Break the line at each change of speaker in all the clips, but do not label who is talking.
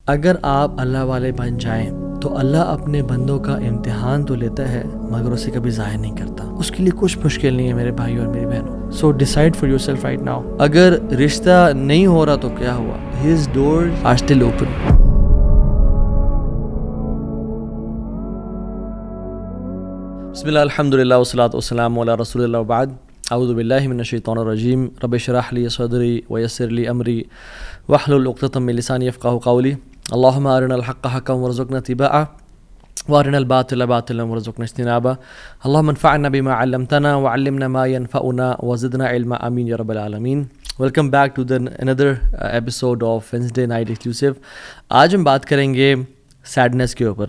اگر آپ اللہ والے بن جائیں تو اللہ اپنے بندوں کا امتحان تو لیتا ہے مگر اسے کبھی ضائع نہیں کرتا. اس کے لیے کچھ مشکل نہیں ہے میرے بھائی اور میری بہنوں. So decide for yourself right now. اگر رشتہ نہیں ہو رہا تو کیا ہوا؟ His doors are still open. بسم اللہ الحمد للہ والصلاۃ والسلام علی رسول اللہ وبعد. اعوذ باللہ من الشیطان الرجیم. رب اشرح لی صدری ویسر لی امری واحلل عقدۃ من لسانی یفقہوا قولی. اللہم ارنا الحق حقا وارزقنا اتباعہ وارنا الباطل باطلا وارزقنا اجتنابہ. اللہم انفعنا بما علمتنا وعلمنا ما ينفعنا وزدنا علما آمین یا رب العالمین. Welcome back to another episode of Wednesday Night Exclusive. آج ہم بات کریں گے سیڈنس کے اوپر،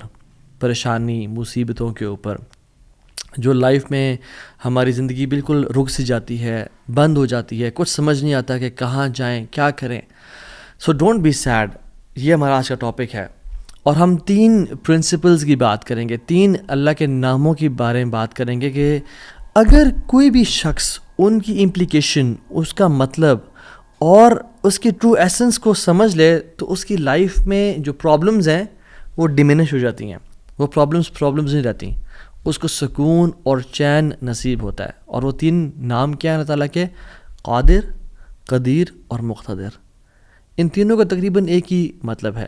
پریشانی، مصیبتوں کے اوپر، جو لائف میں ہماری زندگی بالکل رک سی جاتی ہے، بند ہو جاتی ہے، کچھ سمجھ نہیں آتا کہ کہاں جائیں، کیا کریں. So don't be sad. یہ ہمارا آج کا ٹاپک ہے اور ہم 3 پرنسپلز کی بات کریں گے، 3 اللہ کے ناموں کے بارے میں بات کریں گے کہ اگر کوئی بھی شخص ان کی امپلیکیشن، اس کا مطلب اور اس کی ٹرو ایسنس کو سمجھ لے تو اس کی لائف میں جو پرابلمز ہیں وہ ڈیمینش ہو جاتی ہیں. وہ پرابلمز نہیں رہتی، اس کو سکون اور چین نصیب ہوتا ہے. اور وہ 3 نام کیا ہیں اللہ تعالیٰ کے؟ قادر، قدیر اور مقتدر. ان تینوں کا تقریباً ایک ہی مطلب ہے.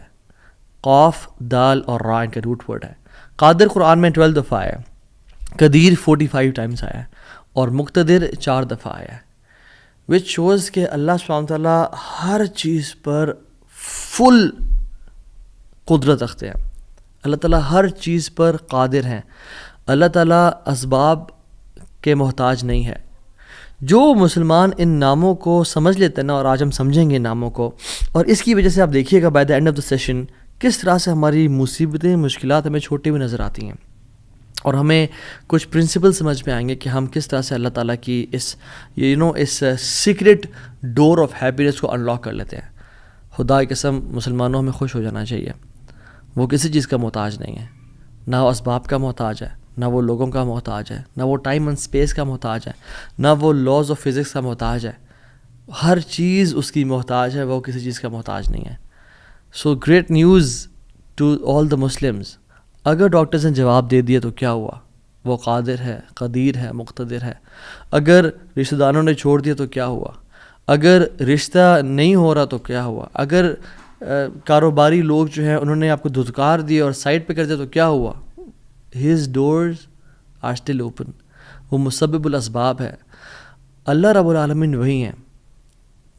قاف، دال اور را ان کا روٹ ورڈ ہے. قادر قرآن میں 12 دفعہ آیا ہے، قدیر 45 ٹائمز آیا ہے اور مقتدر 4 دفعہ آیا ہے. وچ شوز کہ اللہ سبحانہ وتعالیٰ ہر چیز پر فل قدرت رکھتے ہیں. اللہ تعالیٰ ہر چیز پر قادر ہیں. اللہ تعالیٰ اسباب کے محتاج نہیں ہے. جو مسلمان ان ناموں کو سمجھ لیتے ہیں نا، اور آج ہم سمجھیں گے ناموں کو، اور اس کی وجہ سے آپ دیکھیے گا by the end of the session کس طرح سے ہماری مصیبتیں، مشکلات ہمیں چھوٹی ہوئی نظر آتی ہیں اور ہمیں کچھ پرنسپل سمجھ میں آئیں گے کہ ہم کس طرح سے اللہ تعالیٰ کی اس سیکرٹ ڈور آف ہیپینس کو انلاک کر لیتے ہیں. خدا کی قسم مسلمانوں ہمیں خوش ہو جانا چاہیے. وہ کسی چیز کا محتاج نہیں ہے، نہ وہ اسباب کا محتاج ہے، نہ وہ لوگوں کا محتاج ہے، نہ وہ ٹائم اینڈ اسپیس کا محتاج ہے، نہ وہ لاز آف فزکس کا محتاج ہے. ہر چیز اس کی محتاج ہے، وہ کسی چیز کا محتاج نہیں ہے. So great news to all the Muslims. اگر ڈاکٹرز نے جواب دے دیا تو کیا ہوا؟ وہ قادر ہے، قدیر ہے، مقتدر ہے. اگر رشتہ داروں نے چھوڑ دیا تو کیا ہوا؟ اگر رشتہ نہیں ہو رہا تو کیا ہوا؟ اگر کاروباری لوگ جو ہیں انہوں نے آپ کو دھتکار دیا اور سائڈ پہ کر دیا تو کیا ہوا؟ His doors are still open. وہ مسبب الاسباب ہے. اللہ رب العالمین وہی ہیں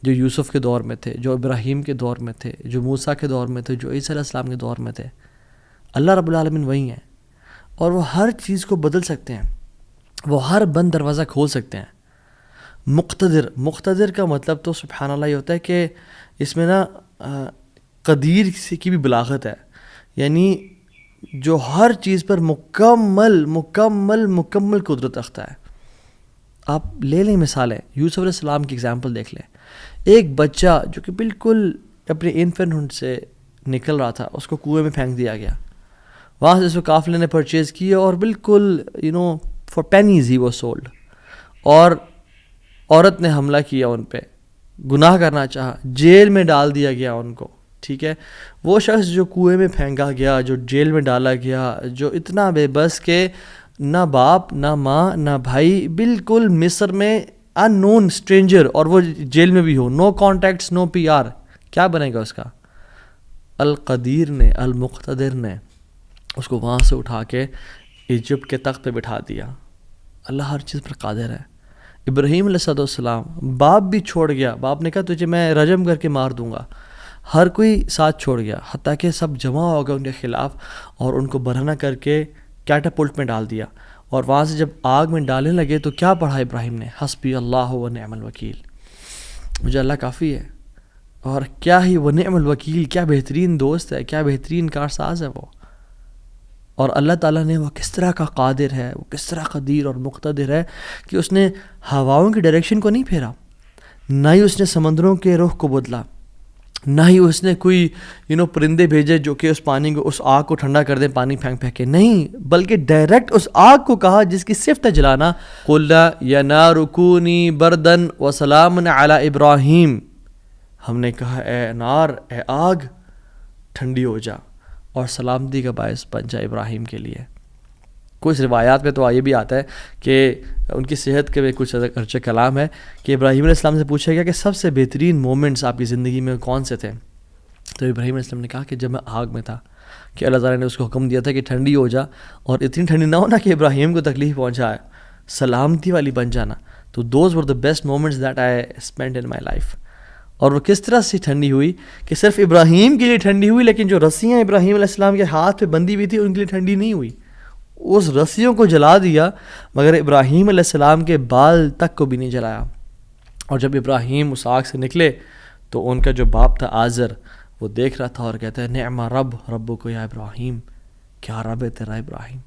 جو یوسف کے دور میں تھے، جو ابراہیم کے دور میں تھے، جو موسیٰ کے دور میں تھے، جو عیسیٰ علیہ السلام کے دور میں تھے. اللہ رب العالمین وہی ہیں اور وہ ہر چیز کو بدل سکتے ہیں. وہ ہر بند دروازہ کھول سکتے ہیں. مقتدر کا مطلب تو سبحان اللہ یہ ہوتا ہے کہ اس میں نا قدیر کی بھی بلاغت ہے، یعنی جو ہر چیز پر مکمل قدرت رکھتا ہے. آپ لے لیں مثالیں، یوسف علیہ السلام کی اگزامپل دیکھ لیں. ایک بچہ جو کہ بالکل اپنے انفینٹ سے نکل رہا تھا، اس کو کنویں میں پھینک دیا گیا. وہاں سے اس کو قافلے نے پرچیز کیا اور بالکل for pennies he was sold. اور عورت نے حملہ کیا ان پہ، گناہ کرنا چاہا، جیل میں ڈال دیا گیا ان کو. ٹھیک ہے، وہ شخص جو کنویں میں پھینکا گیا، جو جیل میں ڈالا گیا، جو اتنا بے بس کہ نہ باپ نہ ماں نہ بھائی، بالکل مصر میں ان نون اسٹرینجر، اور وہ جیل میں بھی ہو، نو کانٹیکٹس، نو پی آر، کیا بنے گا اس کا؟ القدیر نے، المقتدر نے اس کو وہاں سے اٹھا کے ایجپٹ کے تخت پہ بٹھا دیا. اللہ ہر چیز پر قادر ہے. ابراہیم علیہ السلام باپ بھی چھوڑ گیا، باپ نے کہا تجھے میں رجم کر کے مار دوں گا. ہر کوئی ساتھ چھوڑ گیا، حتیٰ کہ سب جمع ہو گئے ان کے خلاف اور ان کو برہنہ کر کے کیٹاپلٹ میں ڈال دیا. اور وہاں سے جب آگ میں ڈالنے لگے تو کیا پڑھا ابراہیم نے؟ حسبی اللہ و نعم الوکیل. مجھے اللہ کافی ہے. اور کیا ہی وہ نعم الوکیل، کیا بہترین دوست ہے، کیا بہترین کارساز ہے وہ. اور اللہ تعالیٰ نے وہ کس طرح کا قادر ہے، وہ کس طرح قدیر اور مقتدر ہے کہ اس نے ہواؤں کی ڈائریکشن کو نہیں پھیرا، نہ ہی اس نے سمندروں کے رخ کو بدلا، نہ ہی اس نے کوئی پرندے بھیجے جو کہ اس پانی کو، اس آگ کو ٹھنڈا کر دیں پانی پھینک پھینک کے. نہیں، بلکہ ڈائریکٹ اس آگ کو کہا جس کی صفت ہے جلانا، قُلْنَا يَا نَارُ كُونِي بَرْدًا وَسَلَامٌ عَلَىٰ إِبْرَاهِيمَ. ہم نے کہا اے نار، اے آگ، ٹھنڈی ہو جا اور سلامتی کا باعث بن جا ابراہیم کے لیے. کچھ روایات میں تو یہ بھی آتا ہے کہ ان کی صحت کے بھی کچھ ارچہ کلام ہے کہ ابراہیم علیہ السلام سے پوچھا گیا کہ سب سے بہترین مومنٹس آپ کی زندگی میں کون سے تھے؟ تو ابراہیم علیہ السلام نے کہا کہ جب میں آگ میں تھا کہ اللہ تعالیٰ نے اس کو حکم دیا تھا کہ ٹھنڈی ہو جا، اور اتنی ٹھنڈی نہ ہونا کہ ابراہیم کو تکلیف پہنچائے، سلامتی والی بن جانا. تو those were the best moments that I spend in my life. اور وہ کس طرح سے ٹھنڈی ہوئی کہ صرف ابراہیم کے لیے ٹھنڈی ہوئی، لیکن جو رسیاں ابراہیم علیہ السلام کے ہاتھ پہ بندھی ہوئی تھی ان کے لیے ٹھنڈی نہیں ہوئی. اس رسیوں کو جلا دیا مگر ابراہیم علیہ السلام کے بال تک کو بھی نہیں جلایا. اور جب ابراہیم اس آگ سے نکلے تو ان کا جو باپ تھا آزر وہ دیکھ رہا تھا اور کہتا ہے نعم رب ربو کو یا ابراہیم، کیا رب ہے تیرا ابراہیم.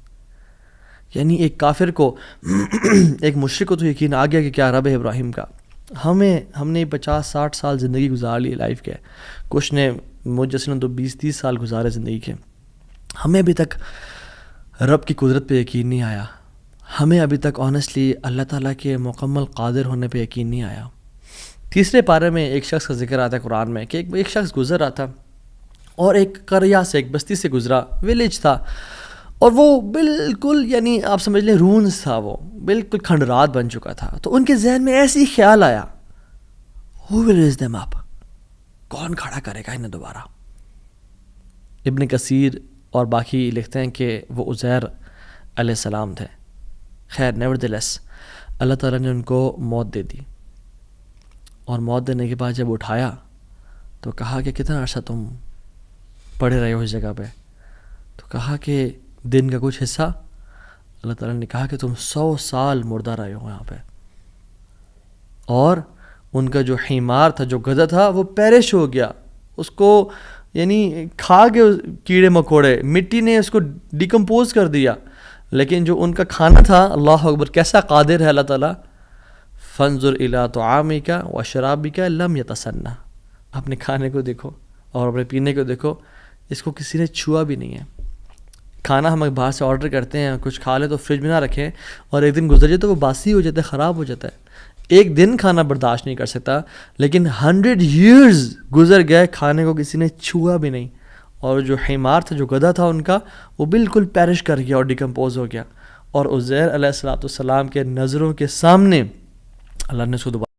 یعنی ایک کافر کو ایک مشرک کو تو یقین آ گیا کہ کیا رب ہے ابراہیم کا. ہم نے 50-60 سال زندگی گزار لی لائف کے، کچھ نے مجھ جیسے نے تو 20-30 سال گزارے زندگی کے. ہمیں ابھی تک رب کی قدرت پہ یقین نہیں آیا، ہمیں ابھی تک آنیسٹلی اللہ تعالیٰ کے مکمل قادر ہونے پہ یقین نہیں آیا. تیسرے پارے میں ایک شخص کا ذکر آتا ہے قرآن میں کہ ایک شخص گزر رہا تھا اور ایک قریہ سے، ایک بستی سے گزرا، ویلیج تھا، اور وہ بالکل یعنی آپ سمجھ لیں رونز تھا، وہ بالکل کھنڈرات بن چکا تھا. تو ان کے ذہن میں ایسے ہی خیال آیا who will raise them up، کون کھڑا کرے گا انہیں دوبارہ. ابن کثیر اور باقی لکھتے ہیں کہ وہ عزیر علیہ السلام تھے. خیر نیورتھلیس اللہ تعالیٰ نے ان کو موت دے دی، اور موت دینے کے بعد جب اٹھایا تو کہا کہ کتنا عرصہ تم پڑے رہے ہو اس جگہ پہ؟ تو کہا کہ دن کا کچھ حصہ. اللہ تعالیٰ نے کہا کہ تم 100 سال مردہ رہے ہو یہاں پہ. اور ان کا جو حمار تھا، جو گدھا تھا، وہ پیرش ہو گیا، اس کو یعنی کھا کے کیڑے مکوڑے، مٹی نے اس کو ڈیکمپوز کر دیا. لیکن جو ان کا کھانا تھا، اللہ اکبر کیسا قادر ہے اللہ تعالیٰ. فانظر الی طعامک وشرابک لم یتسنہ، اپنے کھانے کو دیکھو اور اپنے پینے کو دیکھو، اس کو کسی نے چھوا بھی نہیں ہے. کھانا ہم باہر سے آرڈر کرتے ہیں، کچھ کھا لیں تو فریج میں نہ رکھیں، اور ایک دن گزر جائے تو وہ باسی ہو جاتا ہے، خراب ہو جاتا ہے. ایک دن کھانا برداشت نہیں کر سکتا، لیکن 100 years گزر گئے، کھانے کو کسی نے چھوا بھی نہیں. اور جو حمار تھا، جو گدھا تھا ان کا، وہ بالکل پیرش کر گیا اور ڈیکمپوز ہو گیا. اور عزیر علیہ السلام کے نظروں کے سامنے اللہ نے اس کو دوبارہ